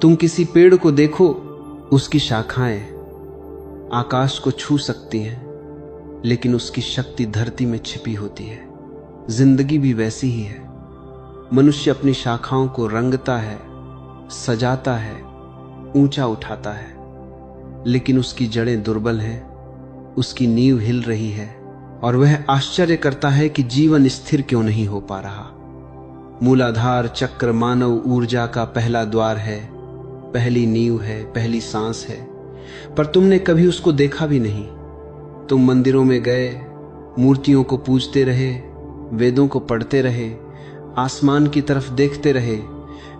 तुम किसी पेड़ को देखो, उसकी शाखाएं आकाश को छू सकती हैं, लेकिन उसकी शक्ति धरती में छिपी होती है। जिंदगी भी वैसी ही है। मनुष्य अपनी शाखाओं को रंगता है, सजाता है, ऊंचा उठाता है, लेकिन उसकी जड़ें दुर्बल हैं, उसकी नींव हिल रही है और वह आश्चर्य करता है कि जीवन स्थिर क्यों नहीं हो पा रहा। मूलाधार चक्र मानव ऊर्जा का पहला द्वार है, पहली नींव है, पहली सांस है, पर तुमने कभी उसको देखा भी नहीं। तुम मंदिरों में गए, मूर्तियों को पूजते रहे, वेदों को पढ़ते रहे, आसमान की तरफ देखते रहे,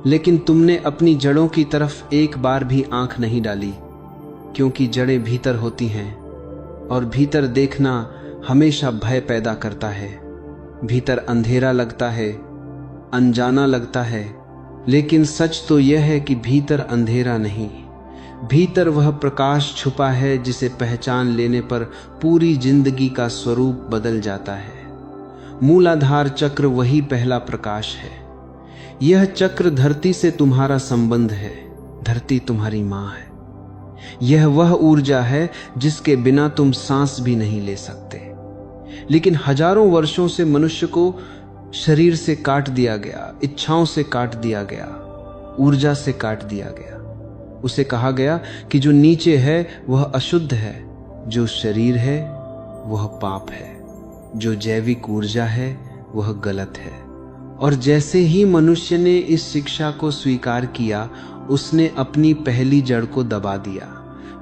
लेकिन तुमने अपनी जड़ों की तरफ एक बार भी आंख नहीं डाली, क्योंकि जड़ें भीतर होती हैं और भीतर देखना हमेशा भय पैदा करता है। भीतर अंधेरा लगता है, अनजाना लगता है, लेकिन सच तो यह है कि भीतर अंधेरा नहीं, भीतर वह प्रकाश छुपा है जिसे पहचान लेने पर पूरी जिंदगी का स्वरूप बदल जाता है। मूलाधार चक्र वही पहला प्रकाश है। यह चक्र धरती से तुम्हारा संबंध है, धरती तुम्हारी मां है। यह वह ऊर्जा है जिसके बिना तुम सांस भी नहीं ले सकते। लेकिन हजारों वर्षों से मनुष्य को शरीर से काट दिया गया, इच्छाओं से काट दिया गया, ऊर्जा से काट दिया गया। उसे कहा गया कि जो नीचे है वह अशुद्ध है, जो शरीर है वह पाप है, जो जैविक ऊर्जा है वह गलत है। और जैसे ही मनुष्य ने इस शिक्षा को स्वीकार किया, उसने अपनी पहली जड़ को दबा दिया।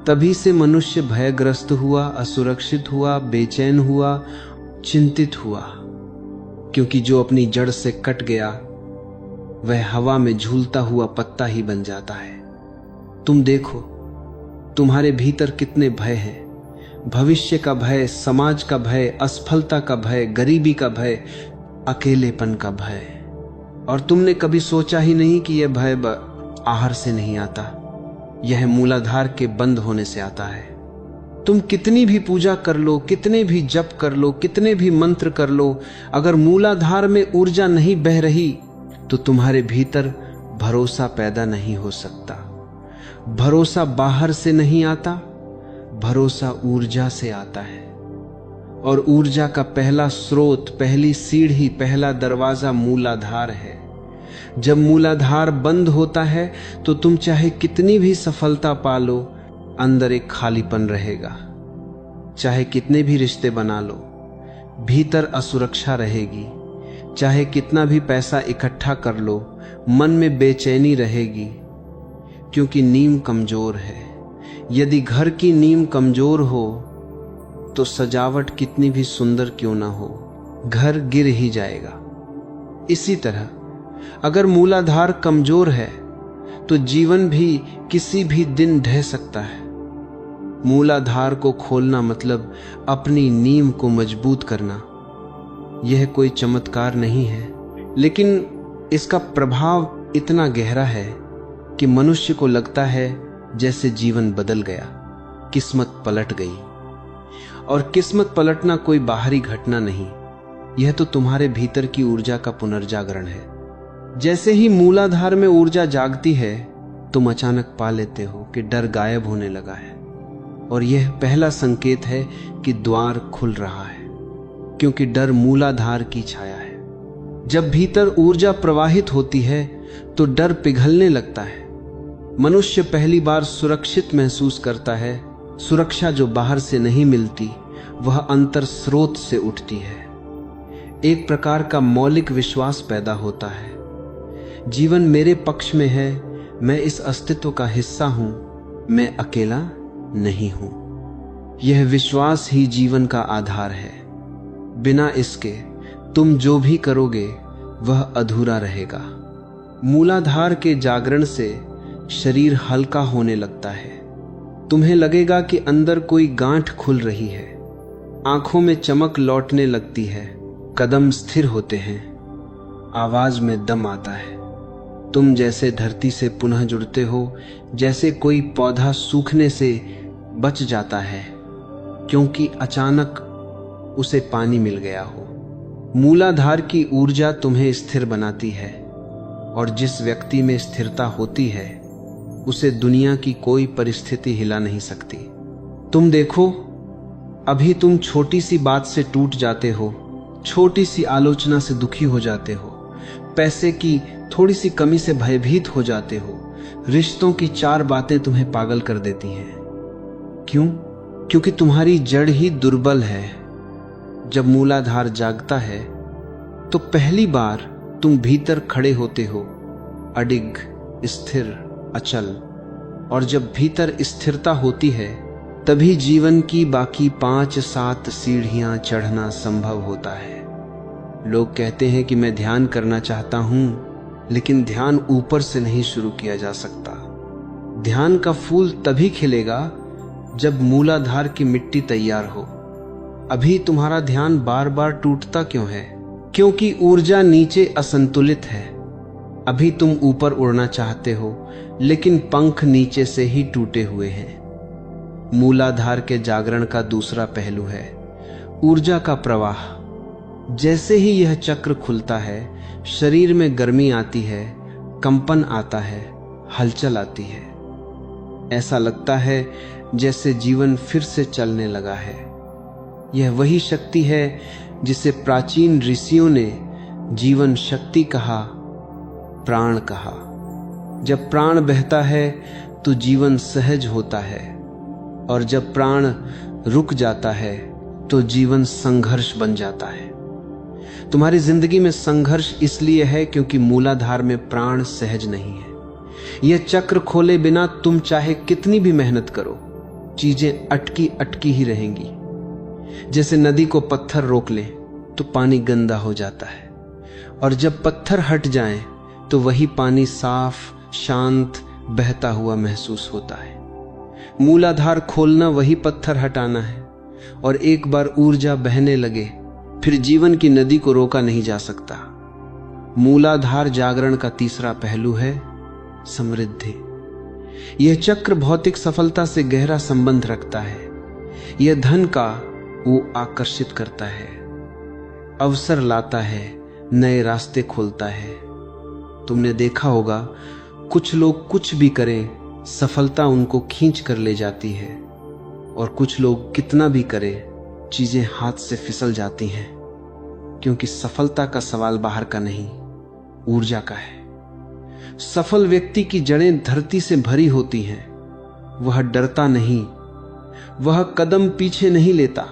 तभी से मनुष्य भयग्रस्त हुआ, असुरक्षित हुआ, बेचैन हुआ, चिंतित हुआ, क्योंकि जो अपनी जड़ से कट गया वह हवा में झूलता हुआ पत्ता ही बन जाता है। तुम देखो, तुम्हारे भीतर कितने भय हैं। भविष्य का भय, समाज का भय, असफलता का भय, गरीबी का भय, अकेलेपन का भय। और तुमने कभी सोचा ही नहीं कि यह भय आहार से नहीं आता, यह मूलाधार के बंद होने से आता है। तुम कितनी भी पूजा कर लो, कितने भी जप कर लो, कितने भी मंत्र कर लो, अगर मूलाधार में ऊर्जा नहीं बह रही तो तुम्हारे भीतर भरोसा पैदा नहीं हो सकता। भरोसा बाहर से नहीं आता, भरोसा ऊर्जा से आता है। और ऊर्जा का पहला स्रोत, पहली सीढ़ी, पहला दरवाजा मूलाधार है। जब मूलाधार बंद होता है तो तुम चाहे कितनी भी सफलता पालो, अंदर एक खालीपन रहेगा। चाहे कितने भी रिश्ते बना लो, भीतर असुरक्षा रहेगी। चाहे कितना भी पैसा इकट्ठा कर लो, मन में बेचैनी रहेगी, क्योंकि नींव कमजोर है। यदि घर की नींव कमजोर हो तो सजावट कितनी भी सुंदर क्यों ना हो, घर गिर ही जाएगा। इसी तरह अगर मूलाधार कमजोर है तो जीवन भी किसी भी दिन ढह सकता है। मूलाधार को खोलना मतलब अपनी नींव को मजबूत करना। यह कोई चमत्कार नहीं है, लेकिन इसका प्रभाव इतना गहरा है कि मनुष्य को लगता है जैसे जीवन बदल गया, किस्मत पलट गई। और किस्मत पलटना कोई बाहरी घटना नहीं, यह तो तुम्हारे भीतर की ऊर्जा का पुनर्जागरण है। जैसे ही मूलाधार में ऊर्जा जागती है, तुम अचानक पा लेते हो कि डर गायब होने लगा है। और यह पहला संकेत है कि द्वार खुल रहा है, क्योंकि डर मूलाधार की छाया है। जब भीतर ऊर्जा प्रवाहित होती है तो डर पिघलने लगता है। मनुष्य पहली बार सुरक्षित महसूस करता है। सुरक्षा जो बाहर से नहीं मिलती, वह अंतर स्रोत से उठती है। एक प्रकार का मौलिक विश्वास पैदा होता है, जीवन मेरे पक्ष में है, मैं इस अस्तित्व का हिस्सा हूं, मैं अकेला नहीं हूं। यह विश्वास ही जीवन का आधार है। बिना इसके तुम जो भी करोगे वह अधूरा रहेगा। मूलाधार के जागरण से शरीर हल्का होने लगता है। तुम्हें लगेगा कि अंदर कोई गांठ खुल रही है, आंखों में चमक लौटने लगती है, कदम स्थिर होते हैं, आवाज में दम आता है। तुम जैसे धरती से पुनः जुड़ते हो, जैसे कोई पौधा सूखने से बच जाता है क्योंकि अचानक उसे पानी मिल गया हो। मूलाधार की ऊर्जा तुम्हें स्थिर बनाती है, और जिस व्यक्ति में स्थिरता होती है उसे दुनिया की कोई परिस्थिति हिला नहीं सकती। तुम देखो, अभी तुम छोटी सी बात से टूट जाते हो, छोटी सी आलोचना से दुखी हो जाते हो, पैसे की थोड़ी सी कमी से भयभीत हो जाते हो, रिश्तों की 4 बातें तुम्हें पागल कर देती हैं। क्यों? क्योंकि तुम्हारी जड़ ही दुर्बल है। जब मूलाधार जागता है तो पहली बार तुम भीतर खड़े होते हो, अडिग, स्थिर, अचल। और जब भीतर स्थिरता होती है तभी जीवन की बाकी 5-7 सीढ़ियां चढ़ना संभव होता है। लोग कहते हैं कि मैं ध्यान करना चाहता हूं, लेकिन ध्यान ऊपर से नहीं शुरू किया जा सकता। ध्यान का फूल तभी खिलेगा जब मूलाधार की मिट्टी तैयार हो। अभी तुम्हारा ध्यान बार बार टूटता क्यों है? क्योंकि ऊर्जा नीचे असंतुलित है। अभी तुम ऊपर उड़ना चाहते हो, लेकिन पंख नीचे से ही टूटे हुए हैं। मूलाधार के जागरण का दूसरा पहलू है ऊर्जा का प्रवाह। जैसे ही यह चक्र खुलता है, शरीर में गर्मी आती है, कंपन आता है, हलचल आती है। ऐसा लगता है जैसे जीवन फिर से चलने लगा है। यह वही शक्ति है जिसे प्राचीन ऋषियों ने जीवन शक्ति कहा, प्राण कहा। जब प्राण बहता है तो जीवन सहज होता है, और जब प्राण रुक जाता है तो जीवन संघर्ष बन जाता है। तुम्हारी जिंदगी में संघर्ष इसलिए है क्योंकि मूलाधार में प्राण सहज नहीं है। यह चक्र खोले बिना तुम चाहे कितनी भी मेहनत करो, चीजें अटकी अटकी ही रहेंगी। जैसे नदी को पत्थर रोक ले तो पानी गंदा हो जाता है, और जब पत्थर हट जाएं तो वही पानी साफ, शांत, बहता हुआ महसूस होता है। मूलाधार खोलना वही पत्थर हटाना है, और एक बार ऊर्जा बहने लगे फिर जीवन की नदी को रोका नहीं जा सकता। मूलाधार जागरण का तीसरा पहलू है समृद्धि। यह चक्र भौतिक सफलता से गहरा संबंध रखता है। यह धन का वो आकर्षित करता है, अवसर लाता है, नए रास्ते खोलता है। तुमने देखा होगा, कुछ लोग कुछ भी करें, सफलता उनको खींच कर ले जाती है, और कुछ लोग कितना भी करें, चीजें हाथ से फिसल जाती हैं। क्योंकि सफलता का सवाल बाहर का नहीं, ऊर्जा का है। सफल व्यक्ति की जड़ें धरती से भरी होती हैं। वह डरता नहीं, वह कदम पीछे नहीं लेता,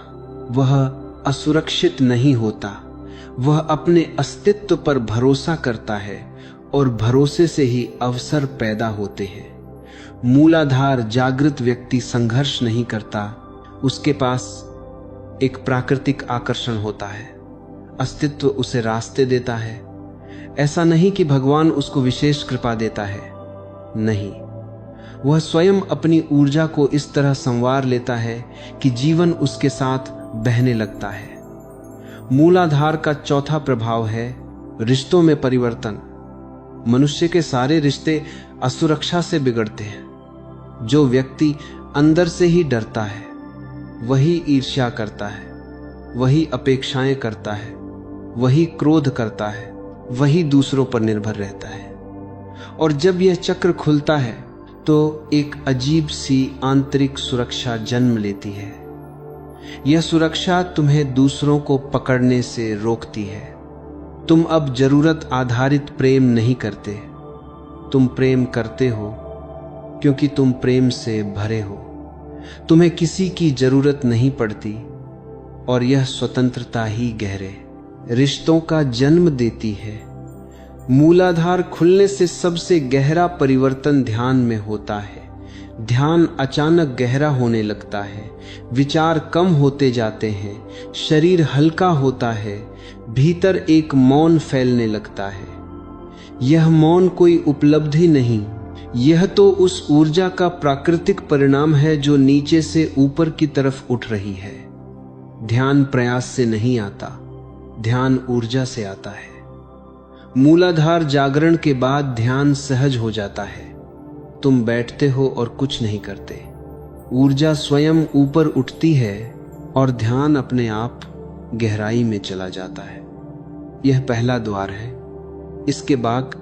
वह असुरक्षित नहीं होता। वह अपने अस्तित्व पर भरोसा करता है, और भरोसे से ही अवसर पैदा होते हैं। मूलाधार जागृत व्यक्ति संघर्ष नहीं करता। उसके पास एक प्राकृतिक आकर्षण होता है। अस्तित्व उसे रास्ते देता है। ऐसा नहीं कि भगवान उसको विशेष कृपा देता है, नहीं, वह स्वयं अपनी ऊर्जा को इस तरह संवार लेता है कि जीवन उसके साथ बहने लगता है। मूलाधार का चौथा प्रभाव है रिश्तों में परिवर्तन। मनुष्य के सारे रिश्ते असुरक्षा से बिगड़ते हैं। जो व्यक्ति अंदर से ही डरता है, वही ईर्ष्या करता है, वही अपेक्षाएं करता है, वही क्रोध करता है, वही दूसरों पर निर्भर रहता है। और जब यह चक्र खुलता है तो एक अजीब सी आंतरिक सुरक्षा जन्म लेती है। यह सुरक्षा तुम्हें दूसरों को पकड़ने से रोकती है। तुम अब जरूरत आधारित प्रेम नहीं करते। तुम प्रेम करते हो क्योंकि तुम प्रेम से भरे हो। तुम्हें किसी की जरूरत नहीं पड़ती, और यह स्वतंत्रता ही गहरे रिश्तों का जन्म देती है। मूलाधार खुलने से सबसे गहरा परिवर्तन ध्यान में होता है। ध्यान अचानक गहरा होने लगता है, विचार कम होते जाते हैं, शरीर हल्का होता है, भीतर एक मौन फैलने लगता है। यह मौन कोई उपलब्धि नहीं, यह तो उस ऊर्जा का प्राकृतिक परिणाम है जो नीचे से ऊपर की तरफ उठ रही है। ध्यान प्रयास से नहीं आता, ध्यान ऊर्जा से आता है। मूलाधार जागरण के बाद ध्यान सहज हो जाता है। तुम बैठते हो और कुछ नहीं करते, ऊर्जा स्वयं ऊपर उठती है और ध्यान अपने आप गहराई में चला जाता है। यह पहला द्वार है। इसके बाद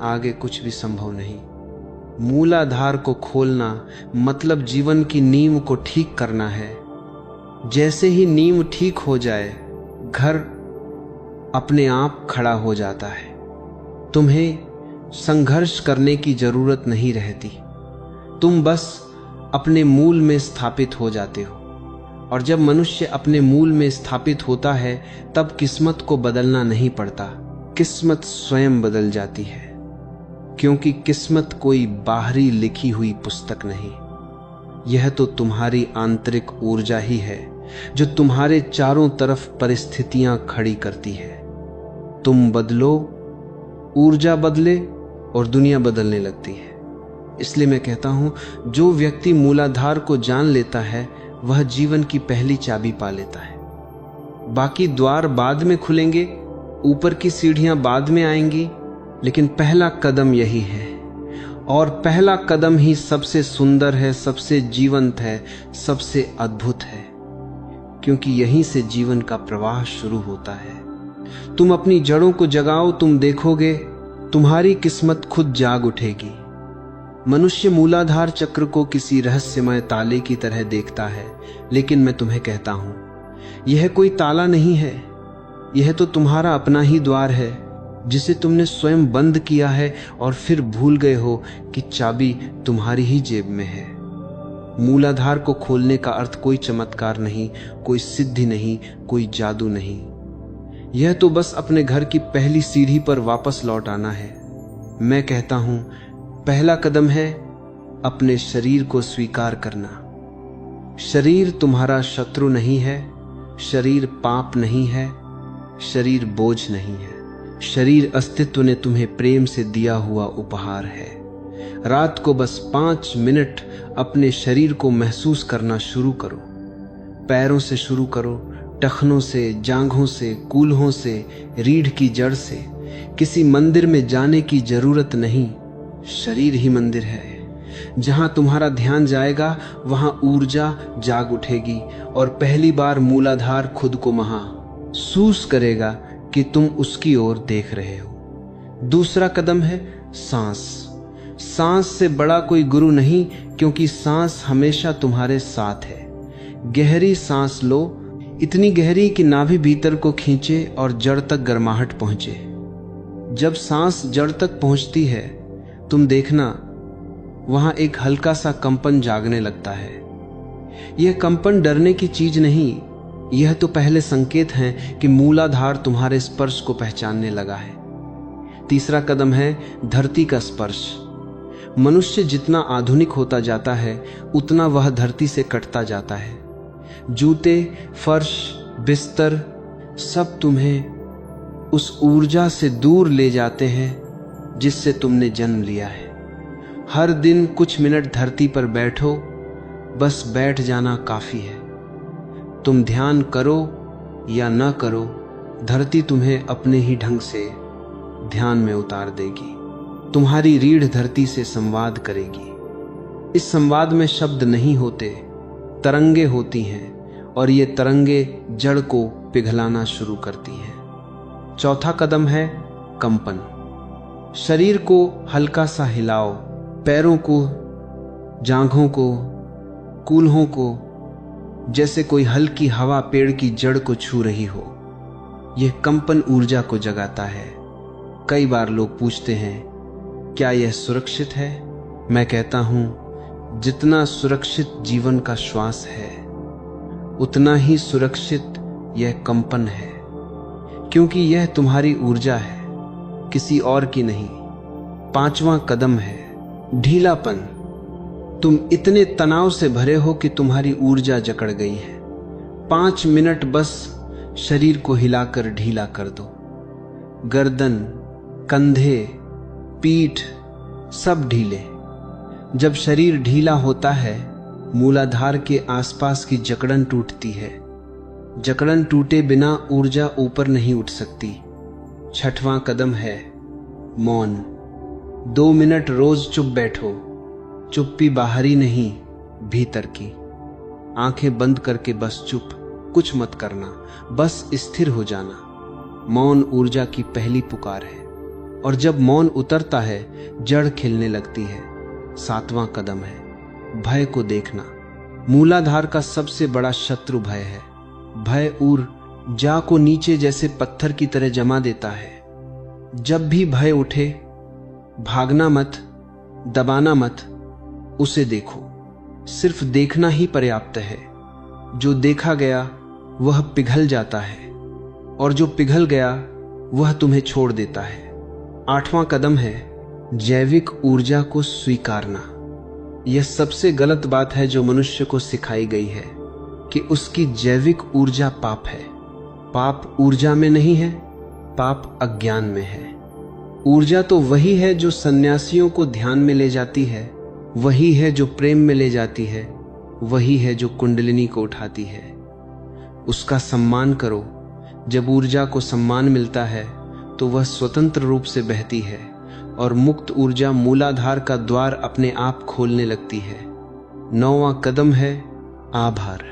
आगे कुछ भी संभव नहीं। मूलाधार को खोलना मतलब जीवन की नींव को ठीक करना है। जैसे ही नींव ठीक हो जाए, घर अपने आप खड़ा हो जाता है। तुम्हें संघर्ष करने की जरूरत नहीं रहती। तुम बस अपने मूल में स्थापित हो जाते हो। और जब मनुष्य अपने मूल में स्थापित होता है, तब किस्मत को बदलना नहीं पड़ता, किस्मत स्वयं बदल जाती है। क्योंकि किस्मत कोई बाहरी लिखी हुई पुस्तक नहीं, यह तो तुम्हारी आंतरिक ऊर्जा ही है जो तुम्हारे चारों तरफ परिस्थितियां खड़ी करती है। तुम बदलो, ऊर्जा बदले और दुनिया बदलने लगती है। इसलिए मैं कहता हूं, जो व्यक्ति मूलाधार को जान लेता है वह जीवन की पहली चाबी पा लेता है। बाकी द्वार बाद में खुलेंगे, ऊपर की सीढ़ियां बाद में आएंगी, लेकिन पहला कदम यही है। और पहला कदम ही सबसे सुंदर है, सबसे जीवंत है, सबसे अद्भुत है, क्योंकि यहीं से जीवन का प्रवाह शुरू होता है। तुम अपनी जड़ों को जगाओ, तुम देखोगे तुम्हारी किस्मत खुद जाग उठेगी। मनुष्य मूलाधार चक्र को किसी रहस्यमय ताले की तरह देखता है, लेकिन मैं तुम्हें कहता हूं, यह कोई ताला नहीं है, यह तो तुम्हारा अपना ही द्वार है, जिसे तुमने स्वयं बंद किया है और फिर भूल गए हो कि चाबी तुम्हारी ही जेब में है। मूलाधार को खोलने का अर्थ कोई चमत्कार नहीं, कोई सिद्धि नहीं, कोई जादू नहीं। यह तो बस अपने घर की पहली सीढ़ी पर वापस लौट आना है। मैं कहता हूं, पहला कदम है अपने शरीर को स्वीकार करना। शरीर तुम्हारा शत्रु नहीं है, शरीर पाप नहीं है, शरीर बोझ नहीं है। शरीर अस्तित्व ने तुम्हें प्रेम से दिया हुआ उपहार है। रात को बस 5 मिनट अपने शरीर को महसूस करना शुरू करो। पैरों से शुरू करो, टखनों से, जांघों से, कूल्हों से, रीढ़ की जड़ से। किसी मंदिर में जाने की जरूरत नहीं, शरीर ही मंदिर है। जहां तुम्हारा ध्यान जाएगा वहां ऊर्जा जाग उठेगी और पहली बार मूलाधार खुद को महसूस करेगा कि तुम उसकी ओर देख रहे हो। दूसरा कदम है सांस। सांस से बड़ा कोई गुरु नहीं, क्योंकि सांस हमेशा तुम्हारे साथ है। गहरी सांस लो, इतनी गहरी कि नाभि भीतर को खींचे और जड़ तक गर्माहट पहुंचे। जब सांस जड़ तक पहुंचती है, तुम देखना वहां एक हल्का सा कंपन जागने लगता है। यह कंपन डरने की चीज नहीं, यह तो पहले संकेत हैं कि मूलाधार तुम्हारे स्पर्श को पहचानने लगा है। तीसरा कदम है धरती का स्पर्श। मनुष्य जितना आधुनिक होता जाता है, उतना वह धरती से कटता जाता है। जूते, फर्श, बिस्तर सब तुम्हें उस ऊर्जा से दूर ले जाते हैं जिससे तुमने जन्म लिया है। हर दिन कुछ मिनट धरती पर बैठो, बस बैठ जाना काफी है। तुम ध्यान करो या न करो, धरती तुम्हें अपने ही ढंग से ध्यान में उतार देगी। तुम्हारी रीढ़ धरती से संवाद करेगी। इस संवाद में शब्द नहीं होते, तरंगे होती हैं और ये तरंगे जड़ को पिघलाना शुरू करती हैं। चौथा कदम है कंपन। शरीर को हल्का सा हिलाओ, पैरों को, जांघों को, कूल्हों को, जैसे कोई हल्की हवा पेड़ की जड़ को छू रही हो। यह कंपन ऊर्जा को जगाता है। कई बार लोग पूछते हैं, क्या यह सुरक्षित है? मैं कहता हूं, जितना सुरक्षित जीवन का श्वास है, उतना ही सुरक्षित यह कंपन है, क्योंकि यह तुम्हारी ऊर्जा है, किसी और की नहीं। पांचवा कदम है ढीलापन। तुम इतने तनाव से भरे हो कि तुम्हारी ऊर्जा जकड़ गई है। 5 मिनट बस शरीर को हिलाकर ढीला कर दो। गर्दन, कंधे, पीठ सब ढीले। जब शरीर ढीला होता है, मूलाधार के आसपास की जकड़न टूटती है। जकड़न टूटे बिना ऊर्जा ऊपर नहीं उठ सकती। छठवां कदम है मौन। 2 मिनट रोज चुप बैठो। चुप्पी बाहरी नहीं, भीतर की। आंखें बंद करके बस चुप, कुछ मत करना, बस स्थिर हो जाना। मौन ऊर्जा की पहली पुकार है। और जब मौन उतरता है, जड़ खिलने लगती है, 7वां कदम है भय को देखना। मूलाधार का सबसे बड़ा शत्रु भय है। भय ऊर्जा को नीचे जैसे पत्थर की तरह जमा देता है। जब भी भय उठे, भागना मत, दबाना मत, उसे देखो। सिर्फ देखना ही पर्याप्त है। जो देखा गया वह पिघल जाता है, और जो पिघल गया वह तुम्हें छोड़ देता है। 8वां कदम है जैविक ऊर्जा को स्वीकारना। यह सबसे गलत बात है जो मनुष्य को सिखाई गई है कि उसकी जैविक ऊर्जा पाप है। पाप ऊर्जा में नहीं है, पाप अज्ञान में है। ऊर्जा तो वही है जो सन्यासियों को ध्यान में ले जाती है, वही है जो प्रेम में ले जाती है, वही है जो कुंडलिनी को उठाती है। उसका सम्मान करो। जब ऊर्जा को सम्मान मिलता है तो वह स्वतंत्र रूप से बहती है और मुक्त ऊर्जा मूलाधार का द्वार अपने आप खोलने लगती है। 9वां कदम है आभार।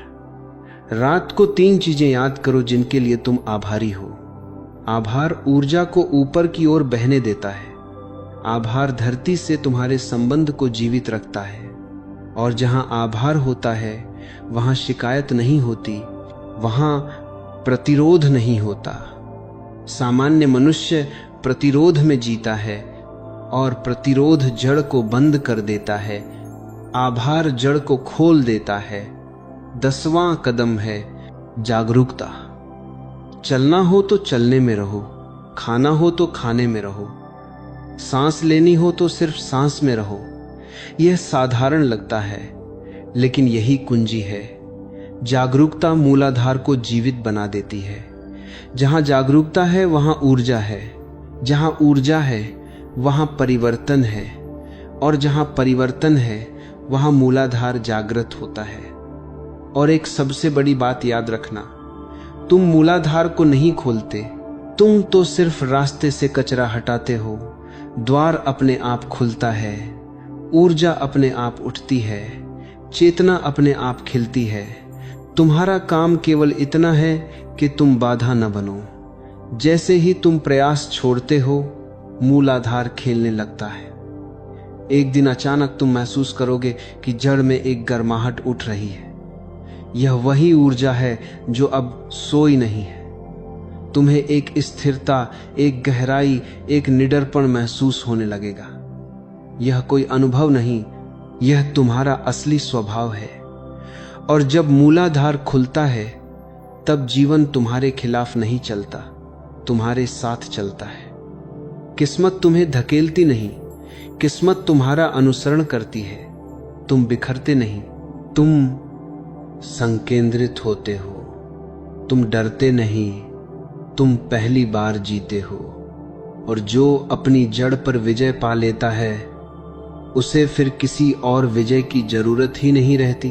रात को 3 चीजें याद करो जिनके लिए तुम आभारी हो। आभार ऊर्जा को ऊपर की ओर बहने देता है। आभार धरती से तुम्हारे संबंध को जीवित रखता है, और जहां आभार होता है वहां शिकायत नहीं होती, वहां प्रतिरोध नहीं होता। सामान्य मनुष्य प्रतिरोध में जीता है और प्रतिरोध जड़ को बंद कर देता है, आभार जड़ को खोल देता है। 10वां कदम है जागरूकता। चलना हो तो चलने में रहो, खाना हो तो खाने में रहो, सांस लेनी हो तो सिर्फ सांस में रहो। यह साधारण लगता है, लेकिन यही कुंजी है। जागरूकता मूलाधार को जीवित बना देती है। जहां जागरूकता है वहां ऊर्जा है, जहां ऊर्जा है वहां परिवर्तन है, और जहां परिवर्तन है वहां मूलाधार जागृत होता है। और एक सबसे बड़ी बात याद रखना, तुम मूलाधार को नहीं खोलते, तुम तो सिर्फ रास्ते से कचरा हटाते हो। द्वार अपने आप खुलता है, ऊर्जा अपने आप उठती है, चेतना अपने आप खिलती है। तुम्हारा काम केवल इतना है कि तुम बाधा न बनो। जैसे ही तुम प्रयास छोड़ते हो, मूलाधार खेलने लगता है। एक दिन अचानक तुम महसूस करोगे कि जड़ में एक गर्माहट उठ रही है। यह वही ऊर्जा है जो अब सोई नहीं है। तुम्हें एक स्थिरता, एक गहराई, एक निडरपन महसूस होने लगेगा। यह कोई अनुभव नहीं, यह तुम्हारा असली स्वभाव है। और जब मूलाधार खुलता है तब जीवन तुम्हारे खिलाफ नहीं चलता, तुम्हारे साथ चलता है। किस्मत तुम्हें धकेलती नहीं, किस्मत तुम्हारा अनुसरण करती है। तुम बिखरते नहीं, तुम संकेंद्रित होते हो। तुम डरते नहीं, तुम पहली बार जीते हो। और जो अपनी जड़ पर विजय पा लेता है, उसे फिर किसी और विजय की जरूरत ही नहीं रहती।